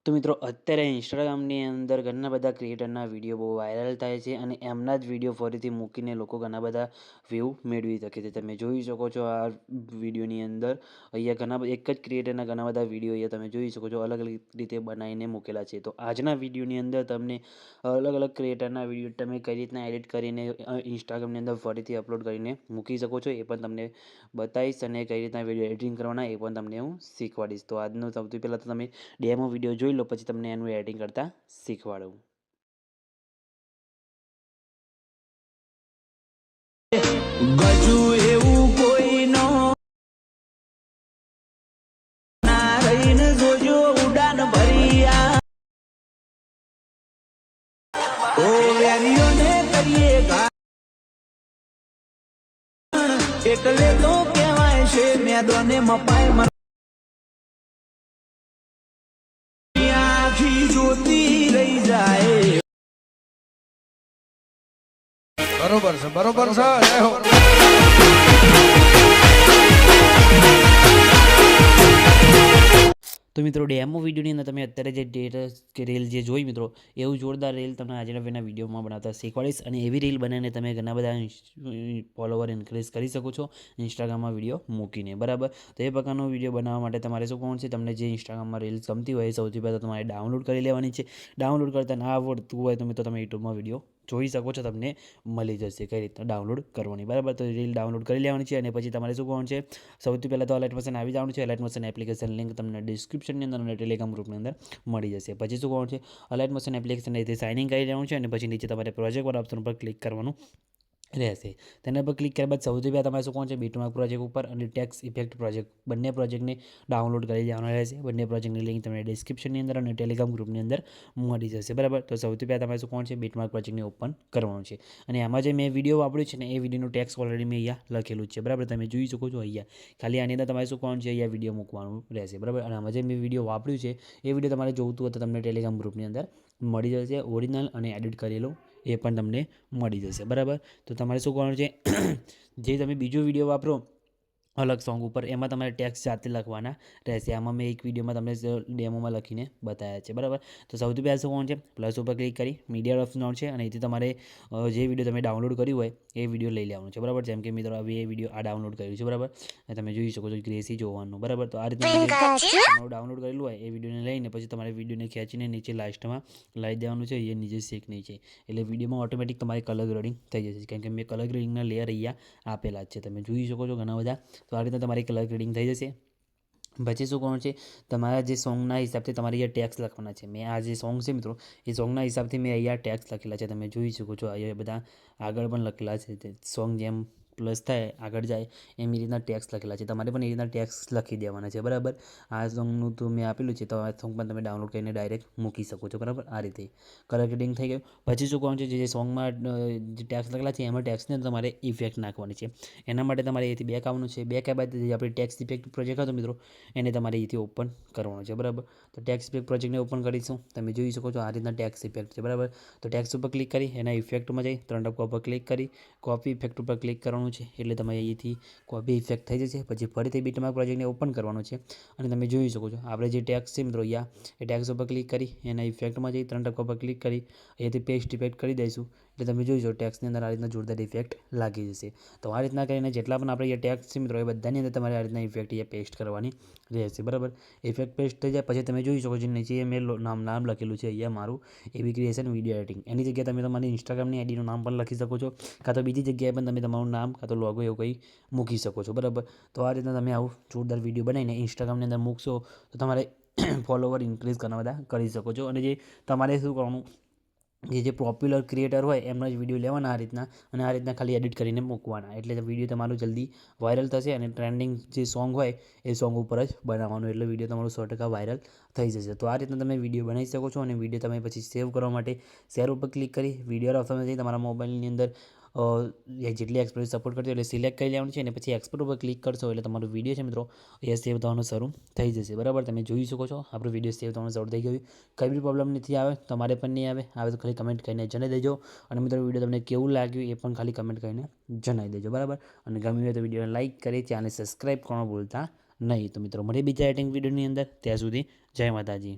તો મિત્રો અત્યારે ઇન્સ્ટાગ્રામની અંદર ઘણા બધા ક્રિએટરના વિડીયો બહુ વાયરલ થાય છે અને એમના જ વિડીયો ફરીથી મૂકીને લોકો ઘણા બધા વ્યૂ મેળવી શકે છે. તમે જોઈ શકો છો આ વિડીયોની અંદર અહીંયા એક જ ક્રિએટરના ઘણા બધા વિડીયો અહીંયા તમે જોઈ શકો છો અલગ અલગ રીતે બનાવીને મૂકેલા છે. તો આજના વિડીયોની અંદર તમને અલગ અલગ ક્રિએટરના વિડીયો તમે કઈ રીતના એડિટ કરીને ઇન્સ્ટાગ્રામની અંદર ફરીથી અપલોડ કરીને મૂકી શકો છો એ પણ તમને બતાવીશ અને કઈ રીતના વિડીયો એડિટિંગ કરવાના એ પણ તમને હું શીખવાડીશ. તો આજનો સૌથી પહેલાં તો તમે ડેમો વિડીયો જોઈ લો, પછી તમને એનું એડિટિંગ કરતાં શીખવાડું. ગજુ એવું કોઈ નો ના રહીને જોજો ઉડાન ભરિયા ઓ વેરીઓને કરીએ ઘા એટલે તો કહેવાય છે મેદોને મપાય આખી જોતી રહી જાય. બરોબર છે, બરોબર છે. જય હો. તો મિત્રો ડેમો વિડીયોની અંદર તમે અત્યારે જે ડેટા કે રીલ જે જોઈ મિત્રો એવું જોરદાર રીલ તમને આજના વિડીયોમાં બનાવતા શીખવાડીશ અને એવી રીલ બનાવીને તમે ઘણા બધા ફોલોવર ઇન્ક્રીઝ કરી શકો છો ઇન્સ્ટાગ્રામમાં વિડીયો મૂકીને. બરાબર, તો એ પ્રકારનો વિડીયો બનાવવા માટે તમારે શું કરવાનું છે, તમને જે ઇન્સ્ટાગ્રામમાં રીલ્સ ગમતી હોય સૌથી પહેલાં તમારે ડાઉનલોડ કરી લેવાની છે. ડાઉનલોડ કરતાં ના આવડતું હોય તો મિત્રો તમે યુટ્યુબમાં વિડીયો જોઈ શકો છો, તમને મળી જશે કઈ રીતના ડાઉનલોડ કરવાની. બરાબર, તો રીલ ડાઉનલોડ કરી લેવાની છે અને પછી તમારે શું કરવાનું છે, સૌથી પહેલાં તો અલાઇટ મોશન આવી જવાનું છે. અલાઇટ મોશન એપ્લિકેશન લિંક તમને ડિસ્ક્રિપ્શનની અંદર અને ટેલિગ્રામ ગ્રુપની અંદર મળી જશે. પછી શું કરવાનું છે, અલાઇટ મોશન એપ્લિકેશન અહીંથી સાઇન ઇન કરી લેવાનું છે અને પછી નીચે તમારે પ્રોજેક્ટ વાળા ઓપ્શન પર ક્લિક કરવાનું રહેશે. તેના પર ક્લિક કર્યા બાદ સૌથી પહેલાં તમારે શું કરવાનું છે, બીટમાર્ક પ્રોજેક્ટ ઉપર અને ટેક્સ ઇફેક્ટ પ્રોજેક્ટ બંને પ્રોજેક્ટને ડાઉનલોડ કરી દેવાના રહેશે. બંને પ્રોજેક્ટની લિંક તમને ડિસ્ક્રિપ્શનની અંદર અને ટેલિગ્રામ ગ્રુપની અંદર મળી જશે. બરાબર, તો સૌથી પહેલાં તમારે શું કરવાનું છે, બીટમાર્ક પ્રોજેક્ટને ઓપન કરવાનું છે અને આમાં જે મેં વિડીયો વાપર્યું છે ને એ વિડીયોનું ટેક્સ ઓલરેડી મેં અહીંયા લખેલું છે. બરાબર, તમે જોઈ શકો છો અહીંયા ખાલી આની અંદર તમારે શું કરવાનું છે, અહીંયા વિડીયો મૂકવાનું રહેશે. બરાબર, અને આમાં જે મેં વિડીયો વાપર્યું છે એ વિડીયો તમારે જોઈતું હોય તો તમને ટેલિગ્રામ ગ્રુપની અંદર મળી જશે. ઓરિજિનલ અને એડિટ કરેલો એ પણ તમને મળી જશે. બરાબર, તો તમારે શું કરવાનું છે, જે તમે બીજો વિડીયો વાપરો અલગ સોંગ ઉપર એમાં તમારે ટેક્સ જાતે લખવાના રહેશે. આમાં મેં એક વિડીયોમાં તમને ડેમોમાં લખીને બતાવ્યા છે. બરાબર, તો સૌથી પહેલાં શું કરવાનું છે, પ્લસ ઉપર ક્લિક કરી મીડિયા ઓપ્શન છે અને એથી તમારે જે વિડીયો તમે ડાઉનલોડ કર્યું હોય એ વિડીયો લઈ લેવાનું છે. બરાબર, જેમ કે મિત્રો હવે એ વિડીયો આ ડાઉનલોડ કર્યું છે. બરાબર, અને તમે જોઈ શકો છો ગ્રેસી જોવાનું. બરાબર, તો આ રીતે ડાઉનલોડ કરેલું હોય એ વિડીયોને લઈને પછી તમારે વિડીયોને ખેંચીને નીચે લાસ્ટમાં લાવી દેવાનું છે. એ નીચે શેક નહીં છે એટલે વિડીયોમાં ઓટોમેટિક તમારે કલર ગ્રેડિંગ થઈ જશે, કારણ કે મેં કલર ગ્રેડિંગના લેયર અહીંયા આપેલા જ છે. તમે જોઈ શકો છો ઘણા બધા. તો આ રીતે તમારી કલર ગ્રેડિંગ થઈ જશે. પછી શું કરવાનું છે, તમારા જે સોંગના હિસાબથી તમારે અહીંયા ટેક્સ લખવાના છે. મેં આ જે સોંગ છે મિત્રો એ સોંગના હિસાબથી મેં અહીંયા ટેક્સ લખેલા છે. તમે જોઈ શકો છો અહીંયા બધા આગળ પણ લખેલા છે. સોંગ જેમ પ્લસ થાય આગળ જાય એમ રીતના ટેક્સ લખેલા છે. તમારે પણ એ રીતના ટેક્સ લખી દેવાના છે. બરાબર, આ સોંગનું તો મેં આપેલું છે તો આ સોંગ પણ તમે ડાઉનલોડ કરીને ડાયરેક્ટ મૂકી શકો છો. બરાબર, આ રીતે કલર ગ્રેડિંગ થઈ ગયું. પછી શું કરવાનું છે, જે સોંગમાં જે ટેક્સ લખેલા છે એમાં ટેક્સને તમારે ઇફેક્ટ નાખવાની છે. એના માટે તમારે અહીંથી બેક આવવાનું છે. બેક આવ્યા બાદ જે આપણે ટેક્સ ઇફેક્ટ પ્રોજેક્ટ હતો મિત્રો એને તમારે અહીંથી ઓપન કરવાનો છે. બરાબર, તો ટેક્સ ઇફેક્ટ પ્રોજેક્ટને ઓપન કરીશું. તમે જોઈ શકો છો આ રીતના ટેક્સ ઇફેક્ટ છે. બરાબર, તો ટેક્સ ઉપર ક્લિક કરી એના ઇફેક્ટમાં જઈ 3 ટપકા ઉપર ક્લિક કરી કોપી ઇફેક્ટ ઉપર ક્લિક કરવાનું છે એટલે તમે અહીંથી કોપી ઇફેક્ટ થઈ જશે. પછી ફરીથી બીટમાર્ક પ્રોજેક્ટને ઓપન કરવાનું છે અને તમે જોઈ શકો છો આપણે જે ટેક્સ છે મિત્રો અહીંયા એ ટેક્સ ઉપર ક્લિક કરી એના ઇફેક્ટમાં જઈ 3 ટપકા ઉપર ક્લિક કરી અહીંયાથી પેસ્ટ ઇફેક્ટ કરી દઈશું એટલે તમે જોઈ શકો ટેક્સની અંદર આ રીતના જોરદાર ઇફેક્ટ લાગી જશે. તો આ રીતના કરીને જેટલા પણ આપણે અહીંયા ટેક્સ છે મિત્રો એ બધાની અંદર તમારે આ રીતના ઇફેક્ટ અહીંયા પેસ્ટ કરવાની રહેશે. બરાબર, ઇફેક્ટ પેસ્ટ થઈ જાય પછી તમે જોઈ શકો છો નીચે મેં નામ લખેલું છે અહીંયા મારું એવી ક્રિએશન વિડીયો એડિટિંગ. એની જગ્યાએ તમે તમારી ઇન્સ્ટાગ્રામની આઈડીનું નામ પણ લખી શકો છો, કાં તો બીજી જગ્યાએ પણ તમે તમારું નામ કાં તો લોગો એવું કંઈ મૂકી શકો છો. બરાબર, તો આ રીતના તમે આવું જોરદાર વિડીયો બનાવીને ઇન્સ્ટાગ્રામની અંદર મૂકશો તો તમારે ફોલોવર ઇન્ક્રીઝ ઘણા બધા કરી શકો છો. અને જે તમારે શું કરવાનું, જે પોપ્યુલર ક્રિએટર હોય એમના જ વિડીયો લેવાના આ રીતના ખાલી એડિટ કરીને મૂકવાના એટલે વિડીયો તમારું જલ્દી વાયરલ થશે અને ટ્રેન્ડિંગ જે સોંગ હોય એ સોંગ ઉપર જ બનાવવાનું એટલે વિડીયો તમારું 100% વાયરલ થઈ જશે. તો આ રીતના તમે વિડીયો બનાવી શકો છો અને વિડીયો તમે પછી સેવ કરવા માટે શેર ઉપર ક્લિક કરી વિડીયો ઓપ્શનમાં જઈ તમારા મોબાઈલની અંદર જેટલી એક્સપોર્ટ સપોર્ટ કરજો એટલે સિલેક્ટ કરી લેવાનું છે અને પછી એક્સપોર્ટ ઉપર ક્લિક કરશો એટલે તમારો વિડીયો છે મિત્રો એ સેવ થવાનું શરૂ થઈ જશે. બરાબર, તમે જોઈ શકો છો આપણો વિડીયો સેવ થવાનું શરૂ થઈ ગયું. કંઈ બી પ્રોબ્લેમ નથી આવે, તમારે પણ નહીં આવે તો ખાલી કમેન્ટ કરીને જણાવી દેજો. અને મિત્રો વિડીયો તમને કેવું લાગ્યું એ પણ ખાલી કમેન્ટ કરીને જણાવી દેજો. બરાબર, અને ગમ્યું હોય તો વિડીયોને લાઇક કરી ચેનલને સબસ્ક્રાઈબ કરવાનું ભૂલતા નહીં. તો મિત્રો મળીએ બીજા એડિટિંગ વિડીયોની અંદર. ત્યાં સુધી જય માતાજી.